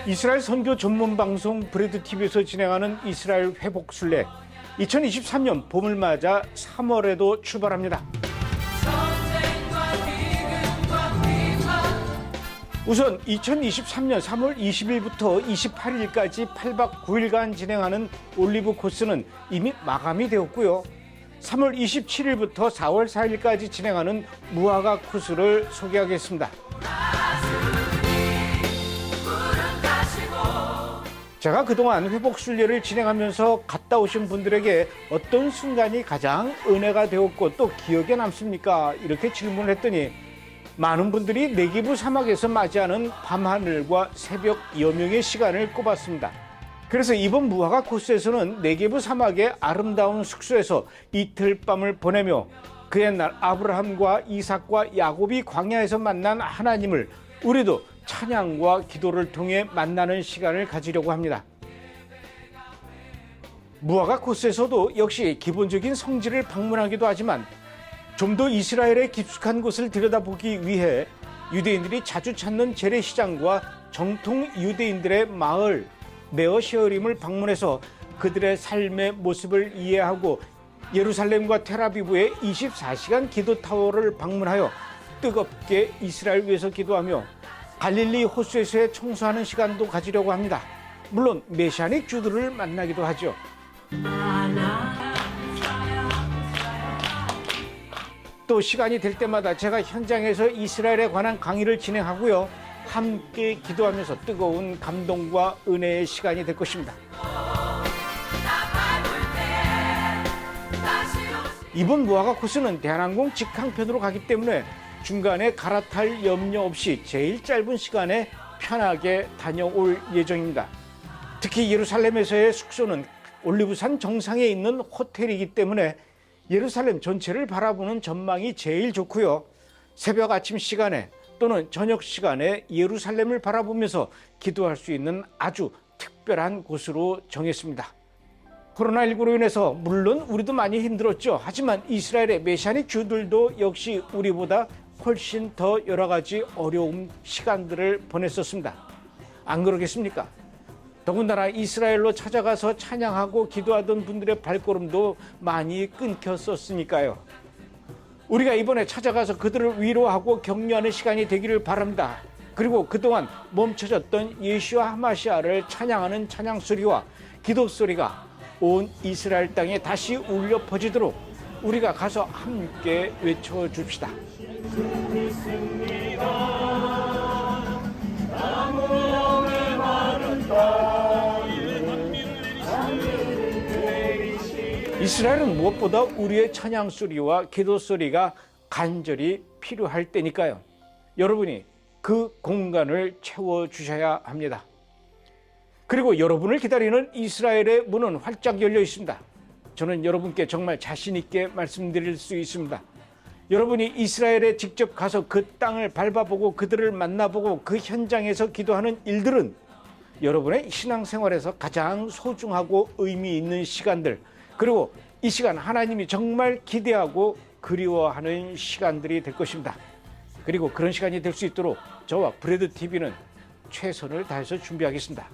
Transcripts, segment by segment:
이스라엘 선교 전문 방송 브레드 TV에서 진행하는 이스라엘 회복 순례 2023년 봄을 맞아 3월에도 출발합니다. 우선 2023년 3월 20일부터 28일까지 8박 9일간 진행하는 올리브 코스는 이미 마감이 되었고요. 3월 27일부터 4월 4일까지 진행하는 무화과 코스를 소개하겠습니다. 제가 그동안 회복 순례를 진행하면서 갔다 오신 분들에게 어떤 순간이 가장 은혜가 되었고 또 기억에 남습니까? 이렇게 질문을 했더니 많은 분들이 네기브 사막에서 맞이하는 밤하늘과 새벽 여명의 시간을 꼽았습니다. 그래서 이번 무화과 코스에서는 네기브 사막의 아름다운 숙소에서 이틀 밤을 보내며 그 옛날 아브라함과 이삭과 야곱이 광야에서 만난 하나님을 우리도 찬양과 기도를 통해 만나는 시간을 가지려고 합니다. 무화과 코스에서도 역시 기본적인 성지를 방문하기도 하지만 좀 더 이스라엘의 깊숙한 곳을 들여다보기 위해 유대인들이 자주 찾는 재래시장과 정통 유대인들의 마을 메어시어림을 방문해서 그들의 삶의 모습을 이해하고 예루살렘과 텔아비브의 24시간 기도타워를 방문하여 뜨겁게 이스라엘 위해서 기도하며 갈릴리 호수에서의 청소하는 시간도 가지려고 합니다. 물론 메시아닉 주들을 만나기도 하죠. 또 시간이 될 때마다 제가 현장에서 이스라엘에 관한 강의를 진행하고요. 함께 기도하면서 뜨거운 감동과 은혜의 시간이 될 것입니다. 이번 무화과 코스는 대한항공 직항편으로 가기 때문에 중간에 갈아탈 염려 없이 제일 짧은 시간에 편하게 다녀올 예정입니다. 특히 예루살렘에서의 숙소는 올리브산 정상에 있는 호텔이기 때문에 예루살렘 전체를 바라보는 전망이 제일 좋고요. 새벽 아침 시간에 또는 저녁 시간에 예루살렘을 바라보면서 기도할 수 있는 아주 특별한 곳으로 정했습니다. 코로나19로 인해서 물론 우리도 많이 힘들었죠. 하지만 이스라엘의 메시아닉 주들도 역시 우리보다 훨씬 더 여러 가지 어려운 시간들을 보냈었습니다. 안 그러겠습니까? 더군다나 이스라엘로 찾아가서 찬양하고 기도하던 분들의 발걸음도 많이 끊겼었으니까요. 우리가 이번에 찾아가서 그들을 위로하고 격려하는 시간이 되기를 바랍니다. 그리고 그동안 멈춰졌던 예수와 하마시아를 찬양하는 찬양 소리와 기도 소리가 온 이스라엘 땅에 다시 울려 퍼지도록 우리가 가서 함께 외쳐줍시다. 이스라엘은 무엇보다 우리의 찬양 소리와 기도 소리가 간절히 필요할 때니까요. 여러분이 그 공간을 채워주셔야 합니다. 그리고 여러분을 기다리는 이스라엘의 문은 활짝 열려 있습니다. 저는 여러분께 정말 자신 있게 말씀드릴 수 있습니다. 여러분이 이스라엘에 직접 가서 그 땅을 밟아보고 그들을 만나보고 그 현장에서 기도하는 일들은 여러분의 신앙생활에서 가장 소중하고 의미 있는 시간들, 그리고 이 시간 하나님이 정말 기대하고 그리워하는 시간들이 될 것입니다. 그리고 그런 시간이 될 수 있도록 저와 브레드 TV는 최선을 다해서 준비하겠습니다.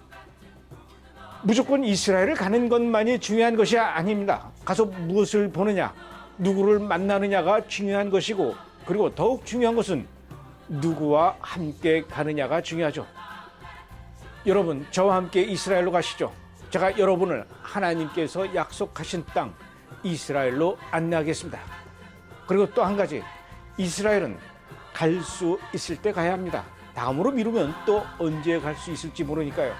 무조건 이스라엘을 가는 것만이 중요한 것이 아닙니다. 가서 무엇을 보느냐, 누구를 만나느냐가 중요한 것이고, 그리고 더욱 중요한 것은 누구와 함께 가느냐가 중요하죠. 여러분, 저와 함께 이스라엘로 가시죠. 제가 여러분을 하나님께서 약속하신 땅 이스라엘로 안내하겠습니다. 그리고 또 한 가지, 이스라엘은 갈 수 있을 때 가야 합니다. 다음으로 미루면 또 언제 갈 수 있을지 모르니까요.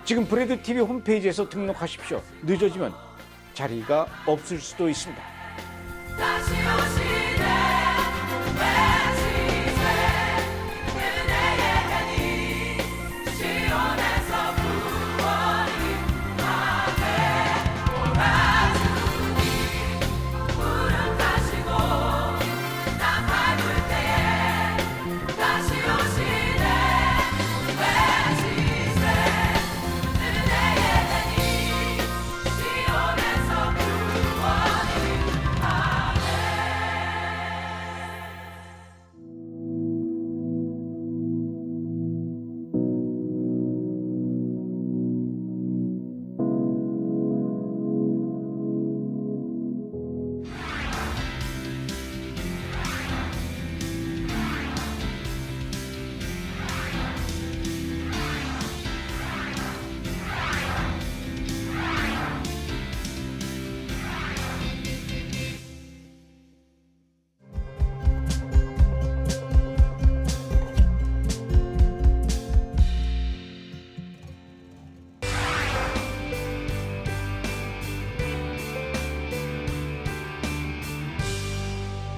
지금 브레드 TV 홈페이지에서 등록하십시오. 늦어지면 자리가 없을 수도 있습니다.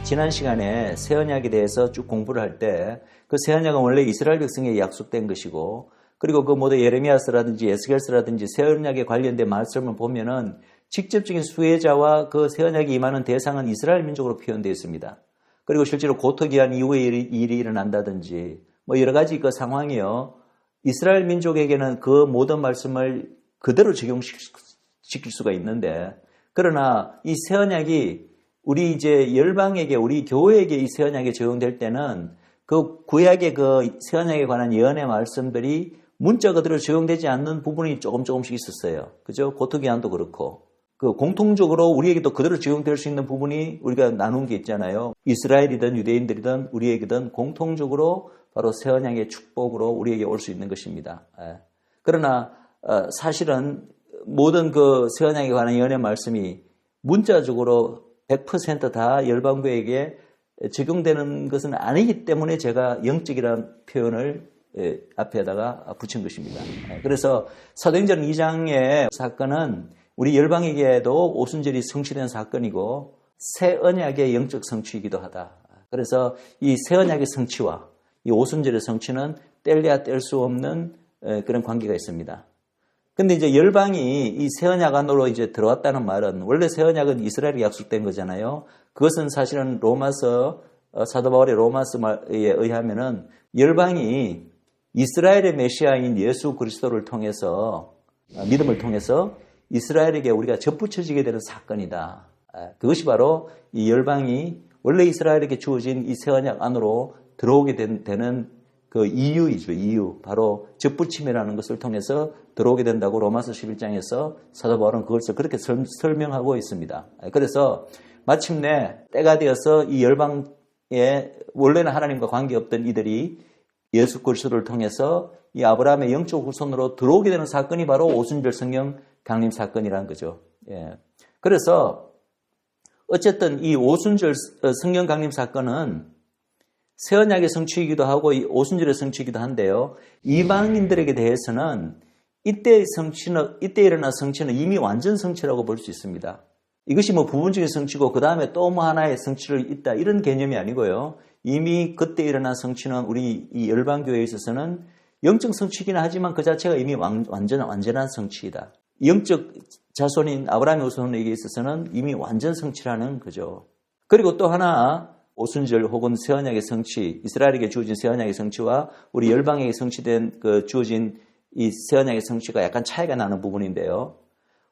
지난 시간에 새 언약에 대해서 쭉 공부를 할 때 그 새 언약은 원래 이스라엘 백성에게 약속된 것이고, 그리고 그 모두 예레미야서라든지 에스겔서라든지 새 언약에 관련된 말씀을 보면은 직접적인 수혜자와 그 새 언약이 임하는 대상은 이스라엘 민족으로 표현되어 있습니다. 그리고 실제로 고토기한 이후에 일이 일어난다든지 뭐 여러 가지 그 상황이요, 이스라엘 민족에게는 그 모든 말씀을 그대로 적용시킬 수가 있는데, 그러나 이 새 언약이 우리 이제 열방에게, 우리 교회에게 이 새 언약이 적용될 때는 그 구약의 그 새 언약에 관한 예언의 말씀들이 문자 그대로 적용되지 않는 부분이 조금씩 있었어요. 그죠? 고토기한도 그렇고. 그 공통적으로 우리에게도 그대로 적용될 수 있는 부분이 우리가 나눈 게 있잖아요. 이스라엘이든 유대인들이든 우리에게든 공통적으로 바로 새 언약의 축복으로 우리에게 올 수 있는 것입니다. 그러나 사실은 모든 그 새 언약에 관한 예언의 말씀이 문자적으로 100% 다 열방교회에게 적용되는 것은 아니기 때문에 제가 영적이라는 표현을 앞에다가 붙인 것입니다. 그래서 사도행전 2장의 사건은 우리 열방에게도 오순절이 성취된 사건이고 새 언약의 영적 성취이기도 하다. 그래서 이 새 언약의 성취와 이 오순절의 성취는 뗄래야 뗄 수 없는 그런 관계가 있습니다. 근데 이제 열방이 이 새 언약 안으로 이제 들어왔다는 말은, 원래 새 언약은 이스라엘이 약속된 거잖아요. 그것은 사실은 로마서, 사도 바울의 로마서에 의하면은 열방이 이스라엘의 메시아인 예수 그리스도를 통해서, 믿음을 통해서 이스라엘에게 우리가 접붙여지게 되는 사건이다. 그것이 바로 이 열방이 원래 이스라엘에게 주어진 이 새 언약 안으로 들어오게 되는 그 이유이죠. 이유. 바로 접붙임이라는 것을 통해서 들어오게 된다고 로마서 11장에서 사도 바울은 그것을 그렇게 설명하고 있습니다. 그래서 마침내 때가 되어서 이 열방에 원래는 하나님과 관계없던 이들이 예수 그리스도를 통해서 이 아브라함의 영적 후손으로 들어오게 되는 사건이 바로 오순절 성령 강림 사건이라는 거죠. 그래서 어쨌든 이 오순절 성령 강림 사건은 새 언약의 성취이기도 하고 이 오순절의 성취이기도 한데요. 이방인들에게 대해서는 이때 일어난 성취는 이미 완전 성취라고 볼 수 있습니다. 이것이 뭐 부분적인 성취고 그 다음에 또 뭐 하나의 성취를 있다 이런 개념이 아니고요. 이미 그때 일어난 성취는 우리 이 열방교회에 있어서는 영적 성취이긴 하지만 그 자체가 이미 완전한 성취이다. 영적 자손인 아브라함의 후손에게 있어서는 이미 완전 성취라는 거죠. 그리고 또 하나, 오순절 혹은 새 언약의 성취, 이스라엘에게 주어진 새 언약의 성취와 우리 열방에게 성취된 주어진 이 새 언약의 성취가 약간 차이가 나는 부분인데요.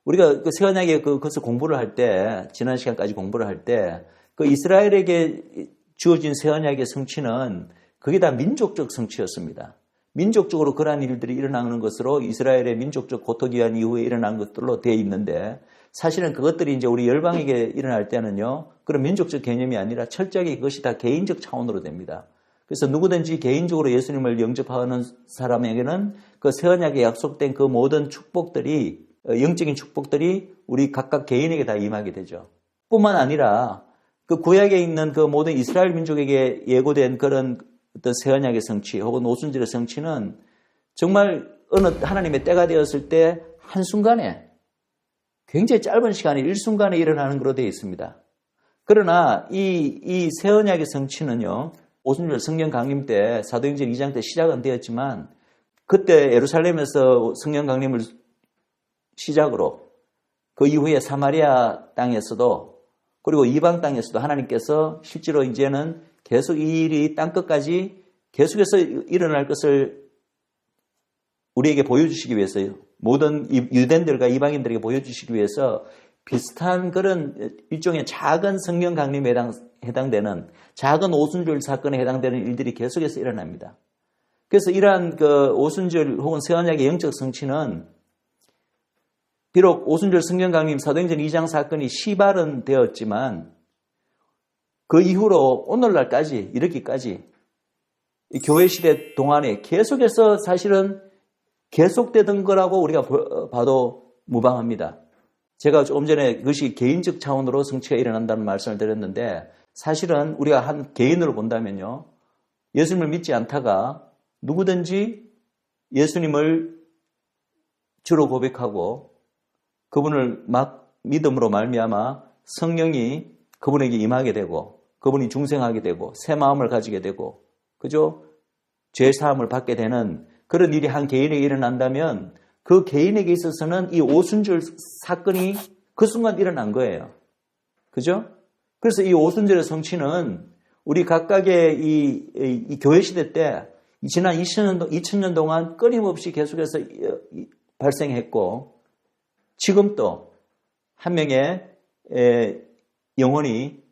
우리가 그 새 언약의 그것을 공부를 할 때, 지난 시간까지 공부를 할 때, 그 이스라엘에게 주어진 새 언약의 성취는 그게 다 민족적 성취였습니다. 민족적으로 그러한 일들이 일어나는 것으로 이스라엘의 민족적 고토기한 이후에 일어난 것들로 되어 있는데, 사실은 그것들이 이제 우리 열방에게 일어날 때는요, 그런 민족적 개념이 아니라 철저하게 그것이 다 개인적 차원으로 됩니다. 그래서 누구든지 개인적으로 예수님을 영접하는 사람에게는 그 새 언약에 약속된 그 모든 축복들이, 영적인 축복들이 우리 각각 개인에게 다 임하게 되죠. 뿐만 아니라 그 구약에 있는 그 모든 이스라엘 민족에게 예고된 그런 어떤 새 언약의 성취 혹은 오순절의 성취는 정말 어느 하나님의 때가 되었을 때 한순간에, 굉장히 짧은 시간에 일순간에 일어나는 것으로 되어 있습니다. 그러나 이 새 언약의 성취는요, 오순절 성령 강림 때 사도행전 2장 때 시작은 되었지만 그때 예루살렘에서 성령 강림을 시작으로 그 이후에 사마리아 땅에서도 그리고 이방 땅에서도 하나님께서 실제로 이제는 계속 이 일이 땅끝까지 계속해서 일어날 것을 우리에게 보여주시기 위해서요. 모든 유대인들과 이방인들에게 보여주시기 위해서 비슷한 그런 일종의 작은 성령 강림에 해당되는 작은 오순절 사건에 해당되는 일들이 계속해서 일어납니다. 그래서 이러한 그 오순절 혹은 새 언약의 영적 성취는 비록 오순절 성령 강림 사도행전 2장 사건이 시발은 되었지만 그 이후로 오늘날까지 이르기까지 이 교회 시대 동안에 계속해서 사실은 계속되던 거라고 우리가 봐도 무방합니다. 제가 조금 전에 그것이 개인적 차원으로 성취가 일어난다는 말씀을 드렸는데, 사실은 우리가 한 개인으로 본다면요, 예수님을 믿지 않다가 누구든지 예수님을 주로 고백하고 그분을 막 믿음으로 말미암아 성령이 그분에게 임하게 되고 그분이 중생하게 되고 새 마음을 가지게 되고 그죠? 죄 사함을 받게 되는 그런 일이 한 개인에게 일어난다면 그 개인에게 있어서는 이 오순절 사건이 그 순간 일어난 거예요. 그죠? 그래서 이 오순절의 성취는 우리 각각의 이 교회 시대 때 지난 2000년 동안 끊임없이 계속해서 발생했고 지금도 한 명의 영혼이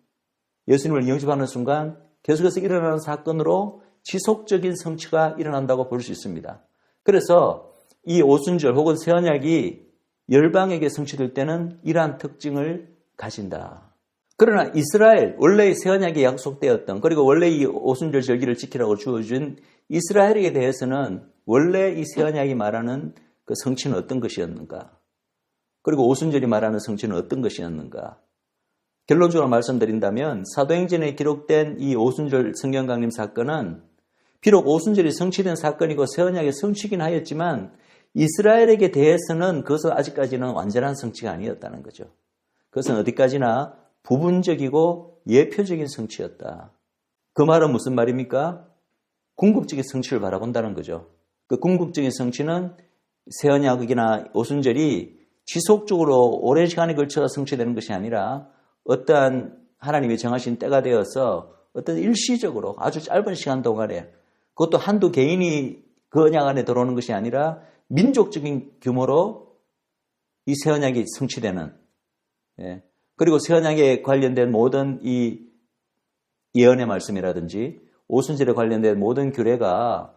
예수님을 영접하는 순간 계속해서 일어나는 사건으로 지속적인 성취가 일어난다고 볼 수 있습니다. 그래서 이 오순절 혹은 새 언약이 열방에게 성취될 때는 이러한 특징을 가진다. 그러나 이스라엘, 원래 새 언약에 약속되었던 그리고 원래 이 오순절 절기를 지키라고 주어진 이스라엘에게 대해서는 원래 이 새 언약이 말하는 그 성취는 어떤 것이었는가? 그리고 오순절이 말하는 성취는 어떤 것이었는가? 결론적으로 말씀드린다면 사도행전에 기록된 이 오순절 성경 강림 사건은 비록 오순절이 성취된 사건이고 새 언약의 성취긴 하였지만 이스라엘에게 대해서는 그것은 아직까지는 완전한 성취가 아니었다는 거죠. 그것은 어디까지나 부분적이고 예표적인 성취였다. 그 말은 무슨 말입니까? 궁극적인 성취를 바라본다는 거죠. 그 궁극적인 성취는 새 언약이나 오순절이 지속적으로 오랜 시간에 걸쳐서 성취되는 것이 아니라 어떠한 하나님이 정하신 때가 되어서 어떤 일시적으로 아주 짧은 시간 동안에 그것도 한두 개인이 그 언약 안에 들어오는 것이 아니라 민족적인 규모로 이 새 언약이 성취되는 그리고 새 언약에 관련된 모든 이 예언의 말씀이라든지 오순절에 관련된 모든 규례가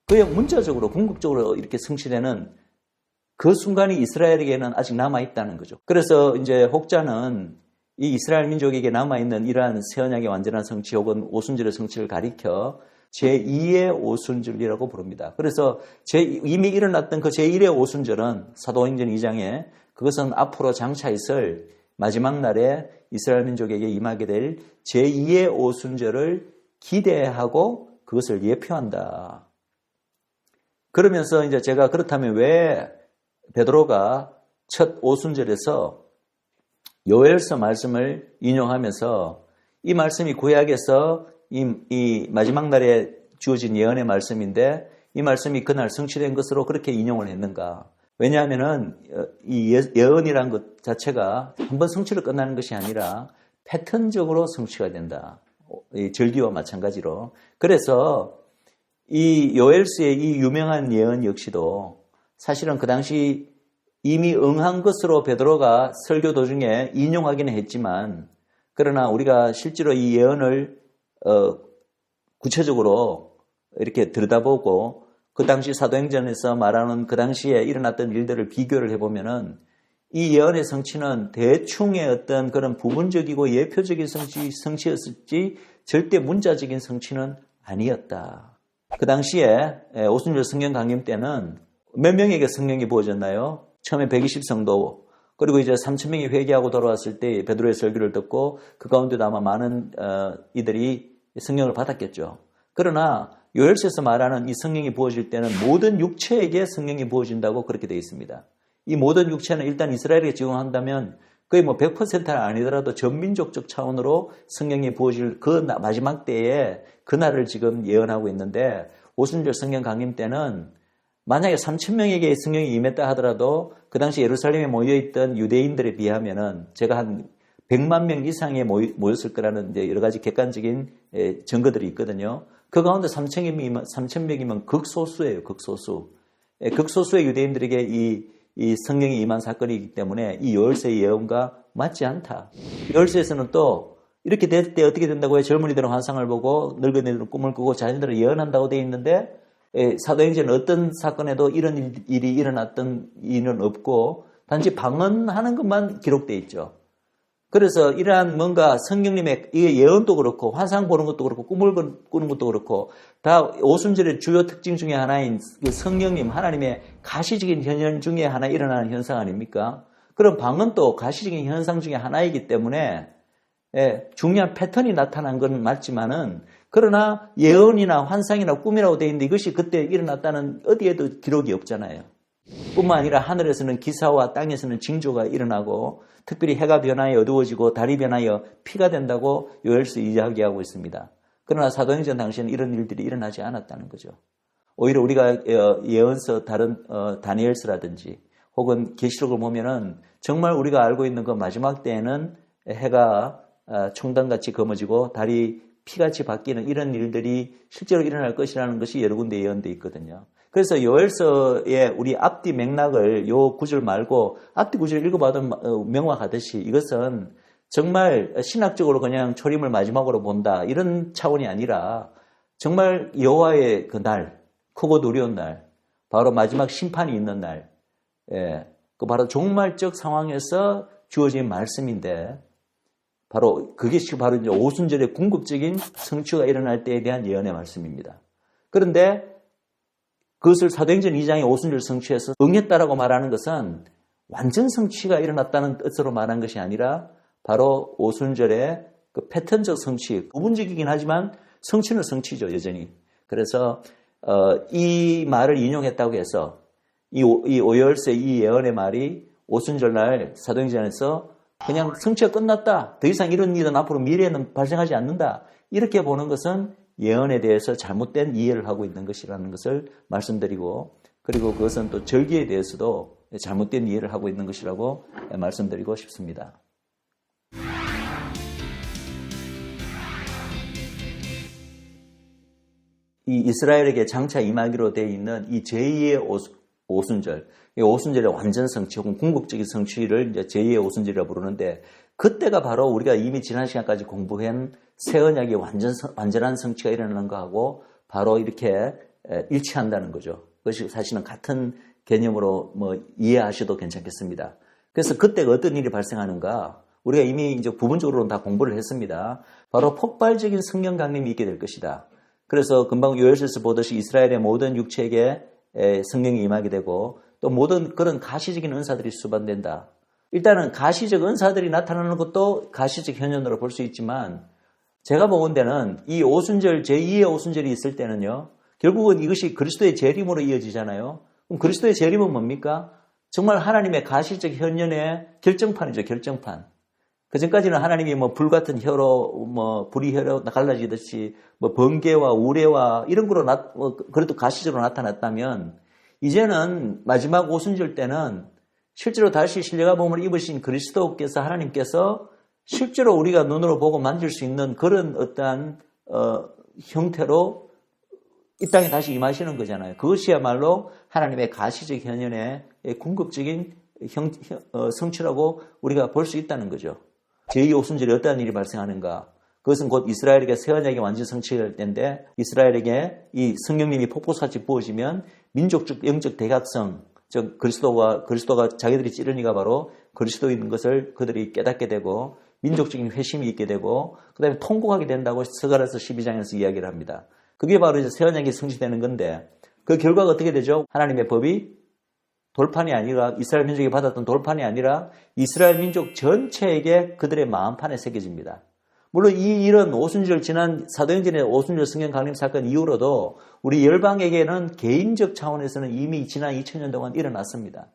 그냥 문자적으로 궁극적으로 이렇게 성취되는 그 순간이 이스라엘에게는 아직 남아있다는 거죠. 그래서 이제 혹자는 이 이스라엘 민족에게 남아있는 이러한 새 언약의 완전한 성취 혹은 오순절의 성취를 가리켜 제2의 오순절이라고 부릅니다. 그래서 이미 일어났던 그 제1의 오순절은 사도행전 2장에 그것은 앞으로 장차 있을 마지막 날에 이스라엘 민족에게 임하게 될 제2의 오순절을 기대하고 그것을 예표한다. 그러면서 이제 제가 그렇다면 왜 베드로가 첫 오순절에서 요엘서 말씀을 인용하면서 이 말씀이 구약에서 이 마지막 날에 주어진 예언의 말씀인데 이 말씀이 그날 성취된 것으로 그렇게 인용을 했는가? 왜냐하면은 이 예언이란 것 자체가 한번 성취로 끝나는 것이 아니라 패턴적으로 성취가 된다. 이 절기와 마찬가지로. 그래서 이 요엘서의 이 유명한 예언 역시도 사실은 그 당시 이미 응한 것으로 베드로가 설교 도중에 인용하기는 했지만 그러나 우리가 실제로 이 예언을 구체적으로 이렇게 들여다보고 그 당시 사도행전에서 말하는 그 당시에 일어났던 일들을 비교를 해보면은 이 예언의 성취는 대충의 어떤 그런 부분적이고 예표적인 성취였을지 절대 문자적인 성취는 아니었다. 그 당시에 오순절 성경 강림 때는 몇 명에게 성령이 부어졌나요? 처음에 120성도 그리고 이제 3,000명이 회개하고 돌아왔을 때 베드로의 설교를 듣고 그 가운데도 아마 많은 이들이 성령을 받았겠죠. 그러나 요엘서에서 말하는 이 성령이 부어질 때는 모든 육체에게 성령이 부어진다고 그렇게 되어 있습니다. 이 모든 육체는 일단 이스라엘에게 적용한다면 거의 뭐 100%는 아니더라도 전민족적 차원으로 성령이 부어질 그 마지막 때에 그날을 지금 예언하고 있는데 오순절 성령 강림 때는 만약에 3,000명에게 성령이 임했다 하더라도 그 당시 예루살렘에 모여있던 유대인들에 비하면은 제가 한 100만 명 이상에 모였을 거라는 이제 여러 가지 객관적인 증거들이 있거든요. 그 가운데 3,000명이면 극소수예요, 극소수. 극소수의 유대인들에게 이 성령이 임한 사건이기 때문에 이 요엘서의 예언과 맞지 않다. 요엘서에서는 또 이렇게 될 때 어떻게 된다고 해요? 젊은이들은 환상을 보고 늙은이들은 꿈을 꾸고 자녀들은 예언한다고 되어 있는데 사도행전은 어떤 사건에도 이런 일이 일어났던 일은 없고 단지 방언하는 것만 기록되어 있죠. 그래서 이러한 뭔가 성령님의 예언도 그렇고 환상 보는 것도 그렇고 꿈을 꾸는 것도 그렇고 다 오순절의 주요 특징 중에 하나인 성령님 하나님의 가시적인 현현 중에 하나 일어나는 현상 아닙니까? 그럼 방언도 가시적인 현상 중에 하나이기 때문에 중요한 패턴이 나타난 건 맞지만은 그러나 예언이나 환상이나 꿈이라고 되어 있는데 이것이 그때 일어났다는 어디에도 기록이 없잖아요. 뿐만 아니라 하늘에서는 기사와 땅에서는 징조가 일어나고 특별히 해가 변하여 어두워지고 달이 변하여 피가 된다고 요엘서 이야기하고 있습니다. 그러나 사도행전 당시에는 이런 일들이 일어나지 않았다는 거죠. 오히려 우리가 예언서 다른 다니엘서라든지 혹은 계시록을 보면은 정말 우리가 알고 있는 그 마지막 때에는 해가 총단같이 검어지고 달이 피같이 바뀌는 이런 일들이 실제로 일어날 것이라는 것이 여러 군데 예언되어 있거든요. 그래서 요엘서의 우리 앞뒤 맥락을 요 구절 말고 앞뒤 구절을 읽어봐도 명확하듯이 이것은 정말 신학적으로 그냥 초림을 마지막으로 본다 이런 차원이 아니라 정말 여호와의 그 날, 크고 두려운 날, 바로 마지막 심판이 있는 날, 그 바로 종말적 상황에서 주어진 말씀인데 바로 그것이 바로 이제 오순절의 궁극적인 성취가 일어날 때에 대한 예언의 말씀입니다. 그런데 그것을 사도행전 2장의 오순절 성취에서 응했다라고 말하는 것은 완전 성취가 일어났다는 뜻으로 말한 것이 아니라 바로 오순절의 그 패턴적 성취, 부분적이긴 하지만 성취는 성취죠, 여전히. 그래서 이 말을 인용했다고 해서 이 오열세 이 예언의 말이 오순절 날 사도행전에서 그냥 성취가 끝났다. 더 이상 이런 일은 앞으로 미래에는 발생하지 않는다. 이렇게 보는 것은 예언에 대해서 잘못된 이해를 하고 있는 것이라는 것을 말씀드리고 그리고 그것은 또 절기에 대해서도 잘못된 이해를 하고 있는 것이라고 말씀드리고 싶습니다. 이 이스라엘에게 장차 임하기로 되어 있는 이 제2의 오순절, 이 오순절의 완전 성취 혹은 궁극적인 성취를 이제 제2의 오순절이라고 부르는데 그때가 바로 우리가 이미 지난 시간까지 공부한 새 언약의 완전한 성취가 일어나는 것하고 바로 이렇게 일치한다는 거죠. 그것이 사실은 같은 개념으로 이해하셔도 괜찮겠습니다. 그래서 그때가 어떤 일이 발생하는가? 우리가 이미 이제 부분적으로는 다 공부를 했습니다. 바로 폭발적인 성령 강림이 있게 될 것이다. 그래서 금방 요엘서에서 보듯이 이스라엘의 모든 육체에게 성령이 임하게 되고 또 모든 그런 가시적인 은사들이 수반된다. 일단은 가시적 은사들이 나타나는 것도 가시적 현현으로 볼 수 있지만 제가 보는 데는 이 오순절 제2의 오순절이 있을 때는요. 결국은 이것이 그리스도의 재림으로 이어지잖아요. 그럼 그리스도의 재림은 뭡니까? 정말 하나님의 가시적 현현의 결정판이죠. 결정판. 그전까지는 하나님이 불같은 혀로 불이 혀로 갈라지듯이 번개와 우레와 이런 거로 그래도 가시적으로 나타났다면 이제는 마지막 오순절 때는 실제로 다시 신령한 몸을 입으신 그리스도께서 하나님께서 실제로 우리가 눈으로 보고 만질 수 있는 그런 어떠한 형태로 이 땅에 다시 임하시는 거잖아요. 그것이야말로 하나님의 가시적 현현의 궁극적인 성취라고 우리가 볼 수 있다는 거죠. 제2오순절에 어떠한 일이 발생하는가? 그것은 곧 이스라엘에게 새 언약이 완전 성취될 때인데 이스라엘에게 이 성령님이 폭포수같이 부어지면 민족적 영적 대각성, 즉 그리스도가 자기들이 찌른 이가 바로 그리스도인 것을 그들이 깨닫게 되고 민족적인 회심이 있게 되고 그 다음에 통곡하게 된다고 스가랴서 12장에서 이야기를 합니다. 그게 바로 이제 새 언약이 성취되는 건데 그 결과가 어떻게 되죠? 하나님의 법이 돌판이 아니라 이스라엘 민족이 받았던 돌판이 아니라 이스라엘 민족 전체에게 그들의 마음판에 새겨집니다. 물론 이 일은 오순절 지난 사도행전의 오순절 성령 강림 사건 이후로도 우리 열방에게는 개인적 차원에서는 이미 지난 2000년 동안 일어났습니다.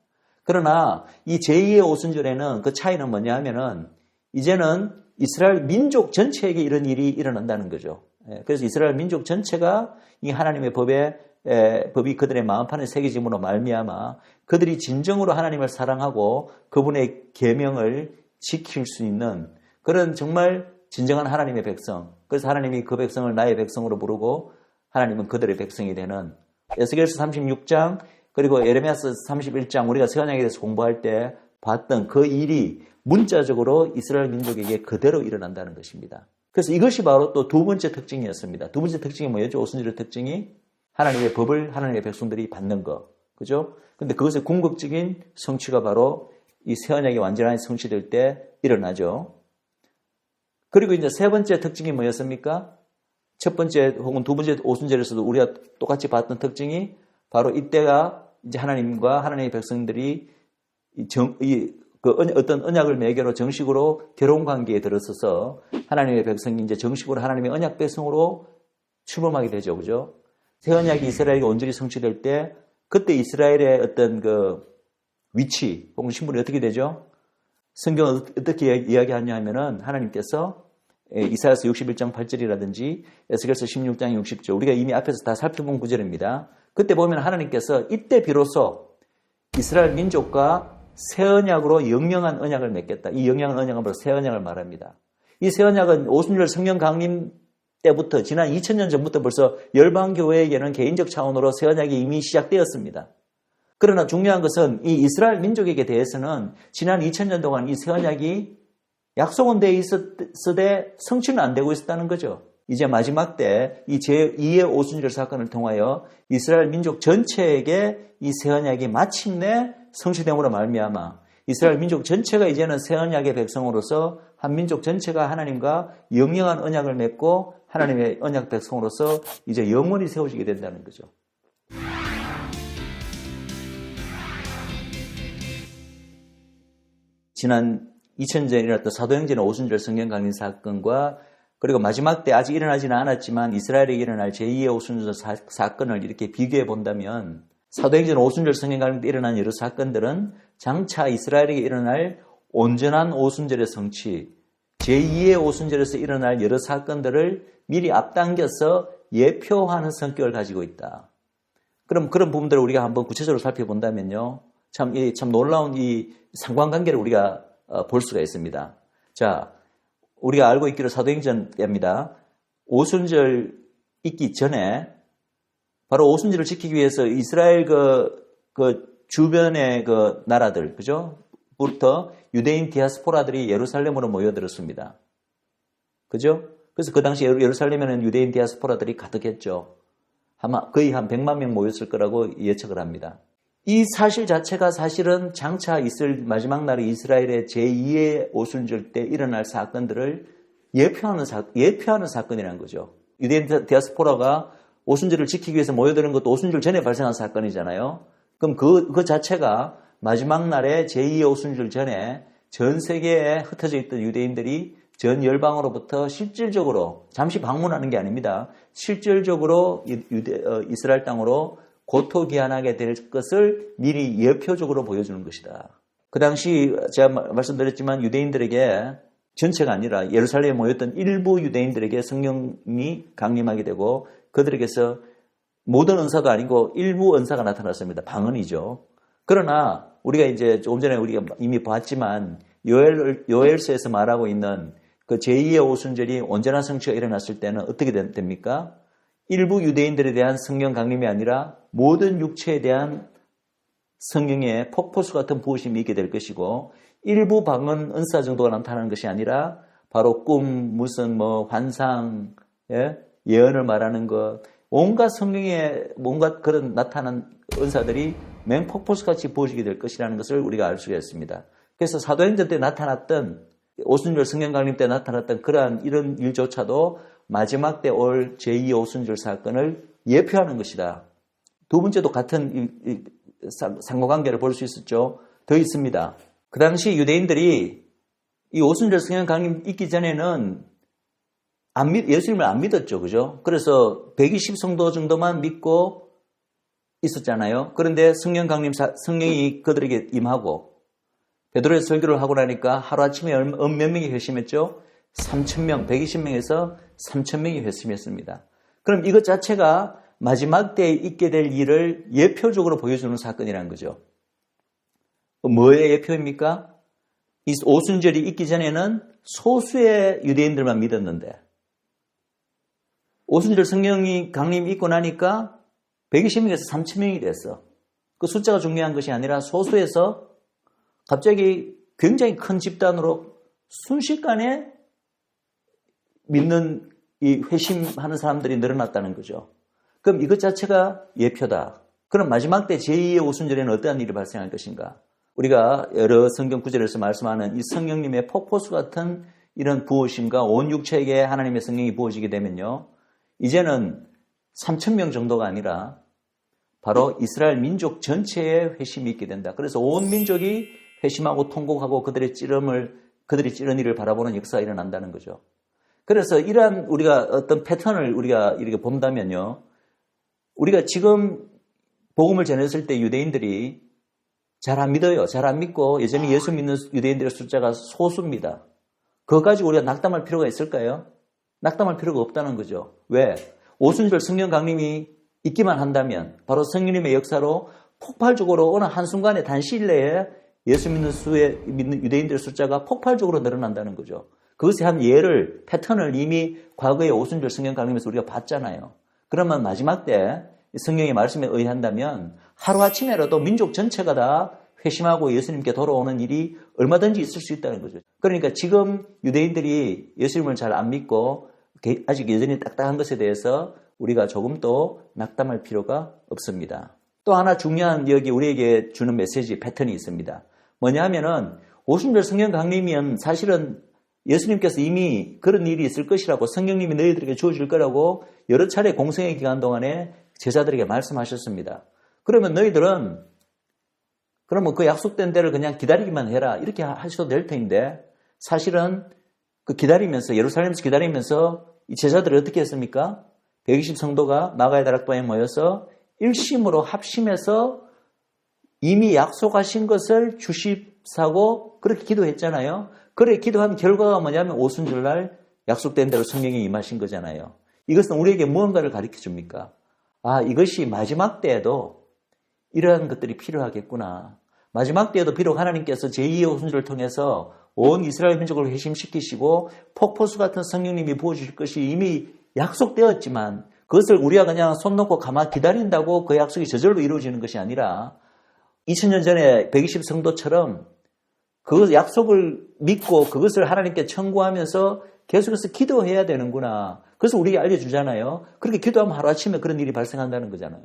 그러나 이 제2의 오순절에는 그 차이는 뭐냐 하면은 이제는 이스라엘 민족 전체에게 이런 일이 일어난다는 거죠. 그래서 이스라엘 민족 전체가 이 하나님의 법이 그들의 마음판에 새겨짐으로 말미암아 그들이 진정으로 하나님을 사랑하고 그분의 계명을 지킬 수 있는 그런 정말 진정한 하나님의 백성. 그래서 하나님이 그 백성을 나의 백성으로 부르고 하나님은 그들의 백성이 되는 에스겔서 36장 그리고 예레미야서 31장 우리가 새 언약에 대해서 공부할 때 봤던 그 일이 문자적으로 이스라엘 민족에게 그대로 일어난다는 것입니다. 그래서 이것이 바로 또 두 번째 특징이었습니다. 두 번째 특징이 뭐였죠? 오순절의 특징이 하나님의 법을 하나님의 백성들이 받는 것. 그죠? 근데 그것의 궁극적인 성취가 바로 이 새 언약이 완전히 성취될 때 일어나죠. 그리고 이제 세 번째 특징이 뭐였습니까? 첫 번째 혹은 두 번째 오순절에서도 우리가 똑같이 봤던 특징이 바로 이때가 이제 하나님과 하나님의 백성들이 어떤 언약을 매개로 정식으로 결혼 관계에 들어서서 하나님의 백성이 이제 정식으로 하나님의 언약 백성으로 출범하게 되죠. 그죠? 새 언약이 이스라엘에게 온전히 성취될 때 그때 이스라엘의 어떤 그 위치, 혹은 신분이 어떻게 되죠? 성경은 어떻게 이야기하냐 하면은 하나님께서 이사야서 61장 8절이라든지 에스겔서 16장 60절, 우리가 이미 앞에서 다 살펴본 구절입니다. 그때 보면 하나님께서 이때 비로소 이스라엘 민족과 새 언약으로 영영한 언약을 맺겠다. 이 영영한 언약은 바로 새 언약을 말합니다. 이 새 언약은 오순절 성령 강림 때부터 지난 2000년 전부터 벌써 열방교회에게는 개인적 차원으로 새 언약이 이미 시작되었습니다. 그러나 중요한 것은 이 이스라엘 민족에게 대해서는 지난 2000년 동안 이 새 언약이 약속은 되어 있었되 성취는 안 되고 있었다는 거죠. 이제 마지막 때 이 제2의 오순절 사건을 통하여 이스라엘 민족 전체에게 이 새 언약이 마침내 성취됨으로 말미암아 이스라엘 민족 전체가 이제는 새 언약의 백성으로서 한 민족 전체가 하나님과 영영한 언약을 맺고 하나님의 언약 백성으로서 이제 영원히 세워지게 된다는 거죠. 지난 2000년에 일어났던 사도행전의 오순절 성령 강림 사건과 그리고 마지막 때 아직 일어나지는 않았지만 이스라엘에 일어날 제2의 오순절 사건을 이렇게 비교해 본다면 사도행전 오순절 성령 강림 때 일어난 여러 사건들은 장차 이스라엘에게 일어날 온전한 오순절의 성취, 제2의 오순절에서 일어날 여러 사건들을 미리 앞당겨서 예표하는 성격을 가지고 있다. 그럼 그런 부분들을 우리가 한번 구체적으로 살펴본다면요. 참 놀라운 이 상관관계를 우리가 볼 수가 있습니다. 자, 우리가 알고 있기로 사도행전입니다. 오순절 있기 전에 바로 오순절을 지키기 위해서 이스라엘 그 주변의 그 나라들, 그죠? 부터 유대인 디아스포라들이 예루살렘으로 모여들었습니다. 그죠? 그래서 그 당시 예루살렘에는 유대인 디아스포라들이 가득했죠. 아마 거의 한 100만 명 모였을 거라고 예측을 합니다. 이 사실 자체가 사실은 장차 있을 마지막 날의 이스라엘의 제2의 오순절 때 일어날 사건들을 예표하는 사건이라는 거죠. 유대인 디아스포라가 오순절을 지키기 위해서 모여드는 것도 오순절 전에 발생한 사건이잖아요. 그럼 그 자체가 마지막 날의 제2의 오순절 전에 전 세계에 흩어져 있던 유대인들이 전 열방으로부터 실질적으로 잠시 방문하는 게 아닙니다. 실질적으로 이스라엘 땅으로 고토기한하게 될 것을 미리 예표적으로 보여주는 것이다. 그 당시 제가 말씀드렸지만 유대인들에게 전체가 아니라 예루살렘에 모였던 일부 유대인들에게 성령이 강림하게 되고 그들에게서 모든 은사도 아니고 일부 은사가 나타났습니다. 방언이죠. 그러나 우리가 이제 조금 전에 우리가 이미 봤지만 요엘서에서 말하고 있는 그 제2의 오순절이 온전한 성취가 일어났을 때는 어떻게 됩니까? 일부 유대인들에 대한 성령 강림이 아니라 모든 육체에 대한 성령의 폭포수 같은 부으심이 있게 될 것이고 일부 방언 은사 정도가 나타나는 것이 아니라 바로 꿈, 무슨 환상, 예언을 말하는 것, 온갖 성령의 뭔가 그런 나타난 은사들이 맹폭포수같이 부어지게 될 것이라는 것을 우리가 알 수가 있습니다. 그래서 사도행전 때 나타났던 오순절 성령 강림 때 나타났던 그러한 이런 일조차도 마지막 때 올 제2 오순절 사건을 예표하는 것이다. 두 번째도 같은 상호관계를 볼 수 있었죠. 더 있습니다. 그 당시 유대인들이 이 오순절 성령 강림 있기 전에는 예수님을 안 믿었죠. 그죠? 그래서 120성도 정도만 믿고 있었잖아요. 그런데 성령 강림, 성령이 그들에게 임하고 베드로의 설교를 하고 나니까 하루아침에 몇 명이 회심했죠? 3,000명, 120명에서 3,000명이 회심했습니다. 그럼 이것 자체가 마지막 때에 있게 될 일을 예표적으로 보여주는 사건이라는 거죠. 뭐의 예표입니까? 이 오순절이 있기 전에는 소수의 유대인들만 믿었는데 오순절 성령이 강림이 있고 나니까 120명에서 3,000명이 됐어. 그 숫자가 중요한 것이 아니라 소수에서 갑자기 굉장히 큰 집단으로 순식간에 믿는 이 회심하는 사람들이 늘어났다는 거죠. 그럼 이것 자체가 예표다. 그럼 마지막 때 제2의 오순절에는 어떠한 일이 발생할 것인가? 우리가 여러 성경 구절에서 말씀하는 이 성령님의 폭포수 같은 이런 부으심과 온 육체에게 하나님의 성령이 부어지게 되면요. 이제는 3,000명 정도가 아니라 바로 이스라엘 민족 전체에 회심이 있게 된다. 그래서 온 민족이 회심하고 통곡하고 그들이 찌른 일을 바라보는 역사가 일어난다는 거죠. 그래서 이러한 우리가 어떤 패턴을 우리가 이렇게 본다면요. 우리가 지금 복음을 전했을 때 유대인들이 잘 안 믿어요. 잘 안 믿고 여전히 예수 믿는 유대인들의 숫자가 소수입니다. 그거 가지고 우리가 낙담할 필요가 있을까요? 낙담할 필요가 없다는 거죠. 왜? 오순절 성령 강림이 있기만 한다면 바로 성령님의 역사로 폭발적으로 어느 한순간에 단시일 내에 예수 믿는 유대인들의 숫자가 폭발적으로 늘어난다는 거죠. 그것의 한 예를, 패턴을 이미 과거의 오순절 성령 강림에서 우리가 봤잖아요. 그러면 마지막 때 성경의 말씀에 의한다면 하루아침에라도 민족 전체가 다 회심하고 예수님께 돌아오는 일이 얼마든지 있을 수 있다는 거죠. 그러니까 지금 유대인들이 예수님을 잘 안 믿고 아직 여전히 딱딱한 것에 대해서 우리가 조금도 낙담할 필요가 없습니다. 또 하나 중요한 여기 우리에게 주는 메시지 패턴이 있습니다. 뭐냐 하면은 오순절 성령 강림이면 사실은 예수님께서 이미 그런 일이 있을 것이라고 성령님이 너희들에게 주어질 거라고 여러 차례 공생의 기간 동안에 제자들에게 말씀하셨습니다. 그러면 너희들은 그러면 그 약속된 대로 그냥 기다리기만 해라 이렇게 하셔도 될 텐데 사실은 그 기다리면서 예루살렘에서 기다리면서 이 제자들이 어떻게 했습니까? 120 성도가 마가의 다락방에 모여서 일심으로 합심해서 이미 약속하신 것을 주십사고 그렇게 기도했잖아요. 그렇게 기도한 결과가 뭐냐면 오순절날 약속된 대로 성령이 임하신 거잖아요. 이것은 우리에게 무언가를 가르쳐 줍니까? 아, 이것이 마지막 때에도 이러한 것들이 필요하겠구나. 마지막 때에도 비록 하나님께서 제2의 오순절을 통해서 온 이스라엘 민족을 회심시키시고 폭포수 같은 성령님이 부어주실 것이 이미 약속되었지만 그것을 우리가 그냥 손 놓고 가만히 기다린다고 그 약속이 저절로 이루어지는 것이 아니라 2000년 전에 120 성도처럼 그 약속을 믿고 그것을 하나님께 청구하면서 계속해서 기도해야 되는구나. 그래서 우리에게 알려주잖아요. 그렇게 기도하면 하루아침에 그런 일이 발생한다는 거잖아요.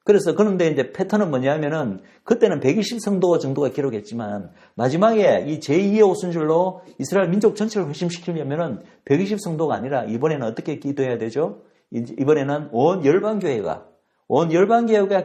그런데 이제 패턴은 뭐냐면은 그때는 120 성도 정도가 기록했지만 마지막에 이 제2의 오순절로 이스라엘 민족 전체를 회심시키려면은 120 성도가 아니라 이번에는 어떻게 기도해야 되죠? 이번에는 온 열방교회가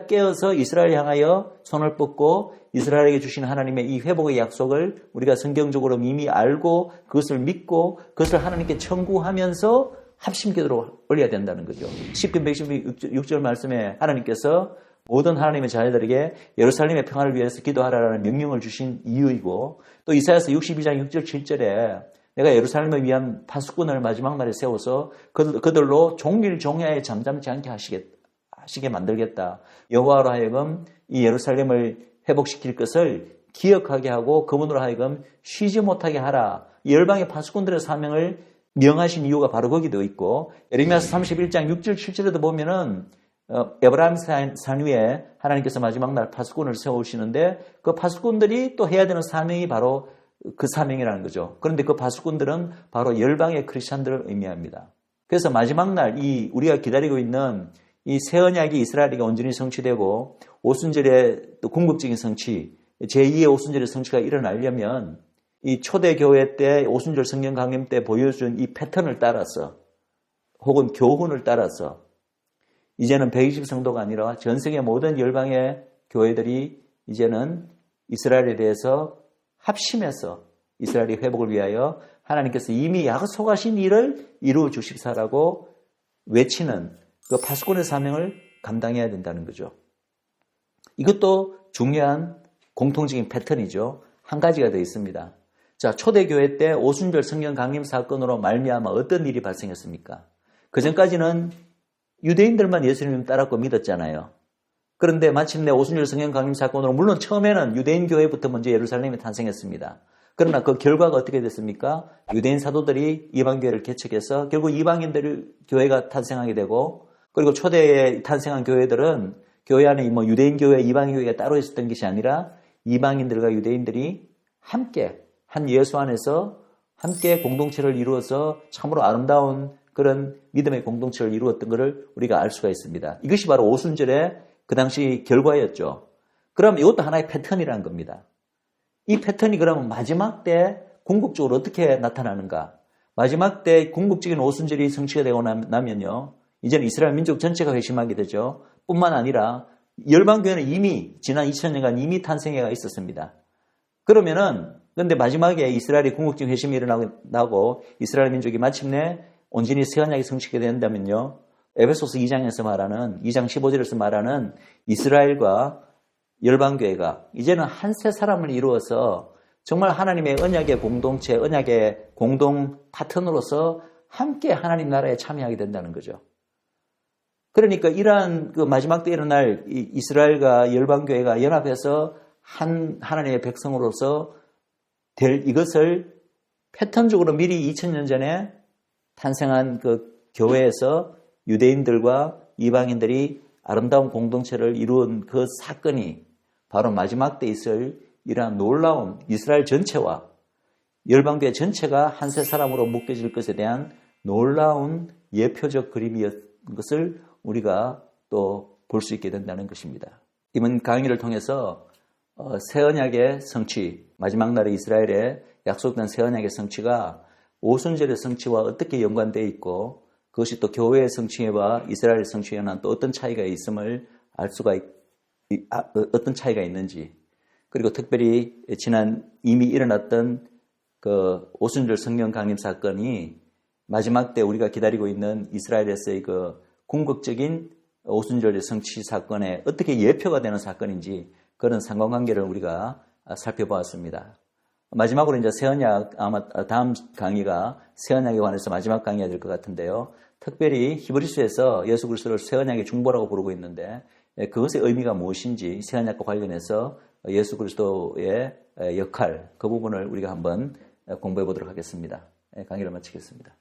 깨어서 이스라엘 향하여 손을 뻗고 이스라엘에게 주신 하나님의 이 회복의 약속을 우리가 성경적으로 이미 알고 그것을 믿고 그것을 하나님께 청구하면서 합심기도로 올려야 된다는 거죠. 시편 116절 말씀에 하나님께서 모든 하나님의 자녀들에게 예루살렘의 평화를 위해서 기도하라는 명령을 주신 이유이고 또 이사야서 62장 6절 7절에 내가 예루살렘을 위한 파수꾼을 마지막 날에 세워서 그들로 종일 종야에 잠잠치 않게 하시게 만들겠다. 여호와로 하여금 이 예루살렘을 회복시킬 것을 기억하게 하고 그분으로 하여금 쉬지 못하게 하라. 이 열방의 파수꾼들의 사명을 명하신 이유가 바로 거기도 있고 예레미야서 31장 6절 7절에도 보면은 에브라임 산 위에 하나님께서 마지막 날 파수꾼을 세우시는데 그 파수꾼들이 또 해야 되는 사명이 바로 그 사명이라는 거죠. 그런데 그 파수꾼들은 바로 열방의 크리스찬들을 의미합니다. 그래서 마지막 날 이 우리가 기다리고 있는 이 새 언약이 이스라엘에게 온전히 성취되고 오순절의 또 궁극적인 성취, 제2의 오순절의 성취가 일어나려면 이 초대교회 때 오순절 성령 강림 때 보여준 이 패턴을 따라서 혹은 교훈을 따라서 이제는 120 성도가 아니라 전 세계 모든 열방의 교회들이 이제는 이스라엘에 대해서 합심해서 이스라엘의 회복을 위하여 하나님께서 이미 약속하신 일을 이루어 주십사라고 외치는 그 파수꾼의 사명을 감당해야 된다는 거죠. 이것도 중요한 공통적인 패턴이죠. 한 가지가 더 있습니다. 자, 초대교회 때 오순절 성령 강림 사건으로 말미암아 어떤 일이 발생했습니까? 그전까지는 유대인들만 예수님을 따랐고 믿었잖아요. 그런데 마침내 오순절 성령 강림 사건으로 물론 처음에는 유대인 교회부터 먼저 예루살렘에 탄생했습니다. 그러나 그 결과가 어떻게 됐습니까? 유대인 사도들이 이방 교회를 개척해서 결국 이방인들 교회가 탄생하게 되고 그리고 초대에 탄생한 교회들은 교회 안에 뭐 유대인 교회, 이방 교회가 따로 있었던 것이 아니라 이방인들과 유대인들이 함께 한 예수 안에서 함께 공동체를 이루어서 참으로 아름다운 그런 믿음의 공동체를 이루었던 것을 우리가 알 수가 있습니다. 이것이 바로 오순절의 그 당시 결과였죠. 그럼 이것도 하나의 패턴이라는 겁니다. 이 패턴이 그러면 마지막 때 궁극적으로 어떻게 나타나는가? 마지막 때 궁극적인 오순절이 성취가 되고 나면요. 이제는 이스라엘 민족 전체가 회심하게 되죠. 뿐만 아니라 열방교회는 이미 지난 2000년간 이미 탄생해가 있었습니다. 그런데 마지막에 이스라엘이 궁극적인 회심이 일어나고 이스라엘 민족이 마침내 온전히 새 언약이 성취가 된다면요. 에베소서 2장에서 말하는 2장 15절에서 말하는 이스라엘과 열방교회가 이제는 한 세 사람을 이루어서 정말 하나님의 언약의 공동체, 언약의 공동 파트너로서 함께 하나님 나라에 참여하게 된다는 거죠. 그러니까 이러한 그 마지막 때 일어날 이스라엘과 열방교회가 연합해서 한 하나님의 백성으로서 될 이것을 패턴적으로 미리 2000년 전에 탄생한 그 교회에서 유대인들과 이방인들이 아름다운 공동체를 이룬 그 사건이 바로 마지막 때 있을 이러한 놀라운 이스라엘 전체와 열방교회 전체가 한 세 사람으로 묶여질 것에 대한 놀라운 예표적 그림이었던 것을 우리가 또 볼 수 있게 된다는 것입니다. 이번 강의를 통해서 새 언약의 성취, 마지막 날의 이스라엘의 약속된 새 언약의 성취가 오순절의 성취와 어떻게 연관되어 있고 그것이 또 교회의 성취와 이스라엘의 성취에는 또 어떤 차이가 있음을 알 수가 어떤 차이가 있는지, 그리고 특별히 지난 이미 일어났던 그 오순절 성령 강림 사건이 마지막 때 우리가 기다리고 있는 이스라엘에서의 그 궁극적인 오순절의 성취 사건에 어떻게 예표가 되는 사건인지 그런 상관관계를 우리가 살펴보았습니다. 마지막으로 이제 새언약, 아마 다음 강의가 새언약에 관해서 마지막 강의가 될 것 같은데요. 특별히 히브리서에서 예수 그리스도를 새언약의 중보라고 부르고 있는데 그것의 의미가 무엇인지 새언약과 관련해서 예수 그리스도의 역할, 그 부분을 우리가 한번 공부해 보도록 하겠습니다. 강의를 마치겠습니다.